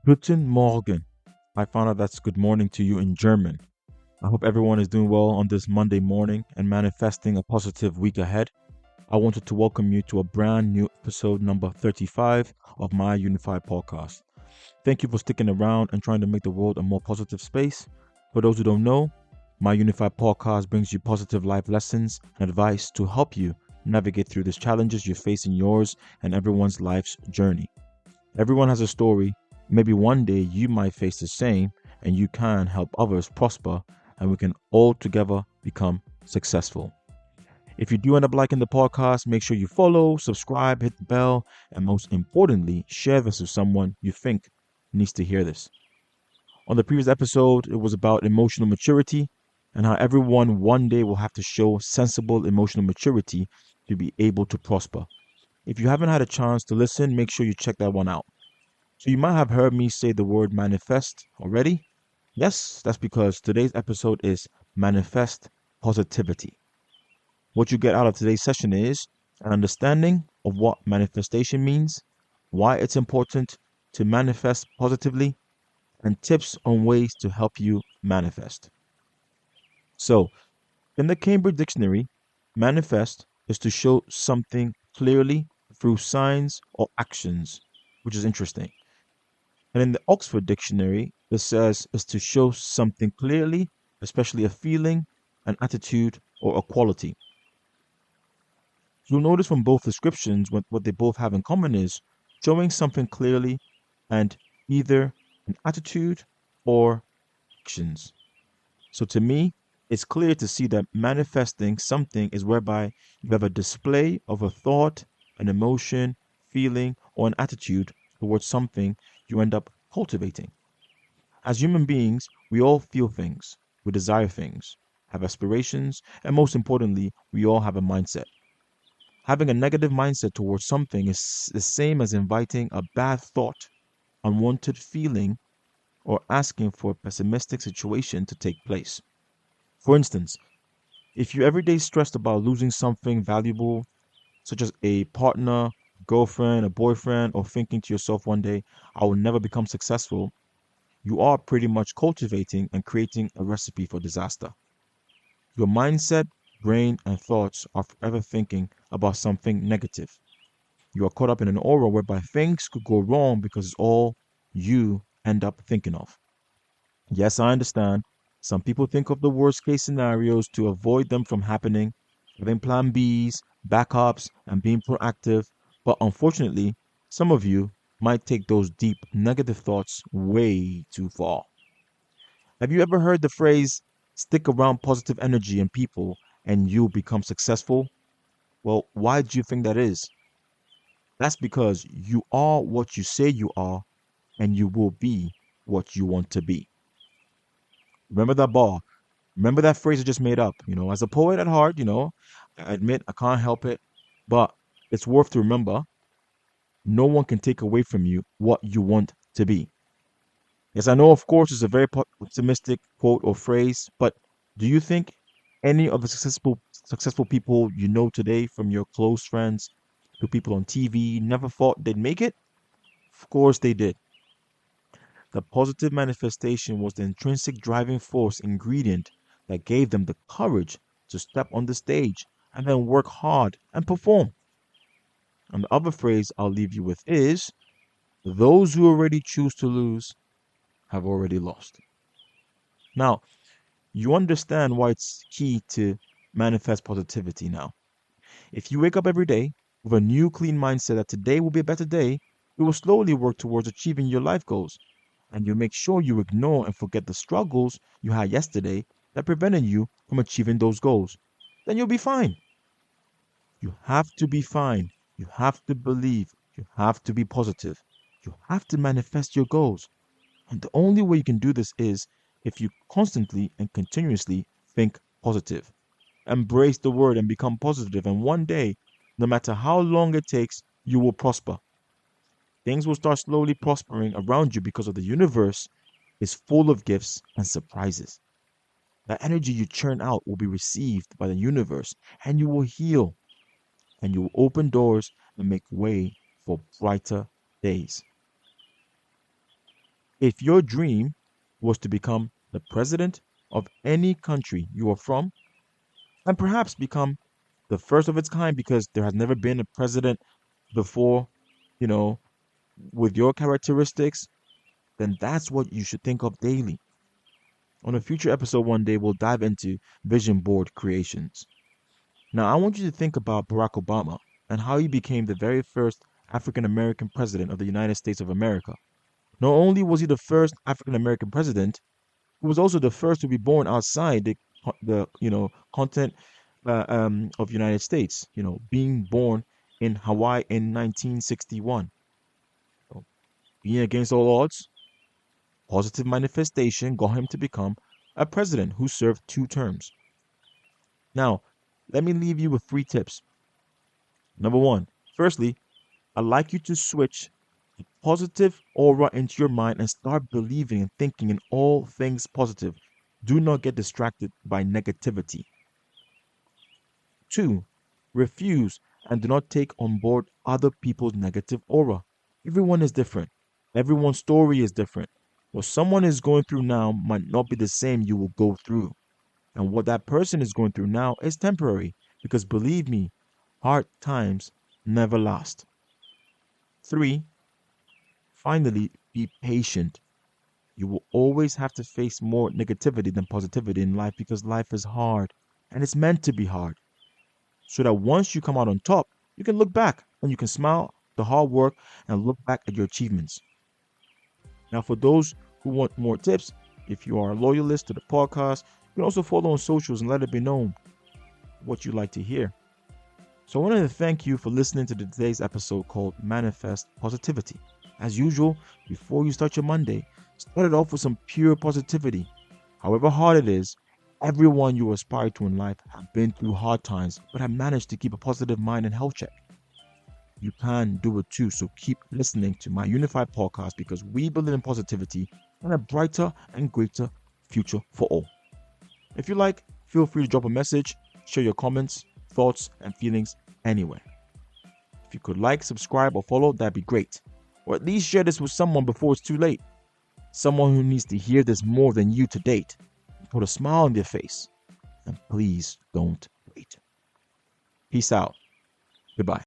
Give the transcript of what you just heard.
Guten Morgen. I found out that's good morning to you in German. I hope everyone is doing well on this Monday morning and manifesting a positive week ahead. I wanted to welcome you to a brand new episode number 35 of My Unify Podcast. Thank you for sticking around and trying to make the world a more positive space. For those who don't know, My Unify Podcast brings you positive life lessons and advice to help you navigate through these challenges you face in yours and everyone's life's journey. Everyone has a story. Maybe one day you might face the same and you can help others prosper and we can all together become successful. If you do end up liking the podcast, make sure you follow, subscribe, hit the bell, and most importantly, share this with someone you think needs to hear this. On the previous episode, it was about emotional maturity and how everyone one day will have to show sensible emotional maturity to be able to prosper. If you haven't had a chance to listen, make sure you check that one out. So you might have heard me say the word manifest already. Yes, that's because today's episode is manifest positivity. What you get out of today's session is an understanding of what manifestation means, why it's important to manifest positively, and tips on ways to help you manifest. So, in the Cambridge Dictionary, manifest is to show something clearly through signs or actions, which is interesting. And in the Oxford Dictionary, it says is to show something clearly, especially a feeling, an attitude, or a quality. You'll notice from both descriptions what they both have in common is showing something clearly and either an attitude or actions. So to me, it's clear to see that manifesting something is whereby you have a display of a thought, an emotion, feeling, or an attitude towards something you end up cultivating. As human beings, we all feel things, we desire things, have aspirations, and most importantly, we all have a mindset. Having a negative mindset towards something is the same as inviting a bad thought, unwanted feeling, or asking for a pessimistic situation to take place. For instance, if you're every day stressed about losing something valuable, such as a partner, girlfriend, a boyfriend, or thinking to yourself one day, I will never become successful, you are pretty much cultivating and creating a recipe for disaster. Your mindset, brain, and thoughts are forever thinking about something negative. You are caught up in an aura whereby things could go wrong because it's all you end up thinking of. Yes, I understand. Some people think of the worst case scenarios to avoid them from happening, having plan Bs, backups, and being proactive. But unfortunately, some of you might take those deep negative thoughts way too far. Have you ever heard the phrase, stick around positive energy and people and you'll become successful? Well, why do you think that is? That's because you are what you say you are and you will be what you want to be. Remember that bar. Remember that phrase I just made up. As a poet at heart, I admit I can't help it, but it's worth to remember no one can take away from you what you want to be. Yes, I know, of course, it's a very optimistic quote or phrase, but do you think any of the successful people you know today, from your close friends to people on TV, never thought they'd make it? Of course they did. The positive manifestation was the intrinsic driving force ingredient that gave them the courage to step on the stage and then work hard and perform. And the other phrase I'll leave you with is those who already choose to lose have already lost. Now, you understand why it's key to manifest positivity now. If you wake up every day with a new clean mindset that today will be a better day, you will slowly work towards achieving your life goals. And you make sure you ignore and forget the struggles you had yesterday that prevented you from achieving those goals. Then you'll be fine. You have to be fine. You have to believe. You have to be positive. You have to manifest your goals. And the only way you can do this is if you constantly and continuously think positive. Embrace the word and become positive, and one day, no matter how long it takes, you will prosper. Things will start slowly prospering around you because of the universe is full of gifts and surprises. The energy you churn out will be received by the universe, and you will heal, and you will open doors and make way for brighter days. If your dream was to become the president of any country you are from, and perhaps become the first of its kind because there has never been a president before, you know, with your characteristics, then that's what you should think of daily. On a future episode one day, we'll dive into vision board creations. Now, I want you to think about Barack Obama and how he became the very first African American president of the United States of America. Not only was he the first African American president, he was also the first to be born outside the continent of United States. Being born in Hawaii in 1961. So, being against all odds, positive manifestation got him to become a president who served 2 terms. Now, let me leave you with 3 tips. Number one, firstly, I'd like you to switch a positive aura into your mind and start believing and thinking in all things positive. Do not get distracted by negativity. 2, refuse and do not take on board other people's negative aura. Everyone is different. Everyone's story is different. What someone is going through now might not be the same you will go through. And what that person is going through now is temporary. Because believe me, hard times never last. 3, finally, be patient. You will always have to face more negativity than positivity in life because life is hard and it's meant to be hard. So that once you come out on top, you can look back and you can smile the hard work and look back at your achievements. Now, for those who want more tips, if you are a loyalist to the podcast, you can also follow on socials and let it be known what you'd like to hear. So I wanted to thank you for listening to today's episode called Manifest Positivity. As usual, before you start your Monday, start it off with some pure positivity. However hard it is, everyone you aspire to in life have been through hard times but have managed to keep a positive mind and health check. You can do it too, so keep listening to My Unify Podcast because we believe in positivity and a brighter and greater future for all. If you like, feel free to drop a message, share your comments, thoughts, and feelings anywhere. If you could like, subscribe, or follow, that'd be great. Or at least share this with someone before it's too late. Someone who needs to hear this more than you to date. Put a smile on their face. And please don't wait. Peace out. Goodbye.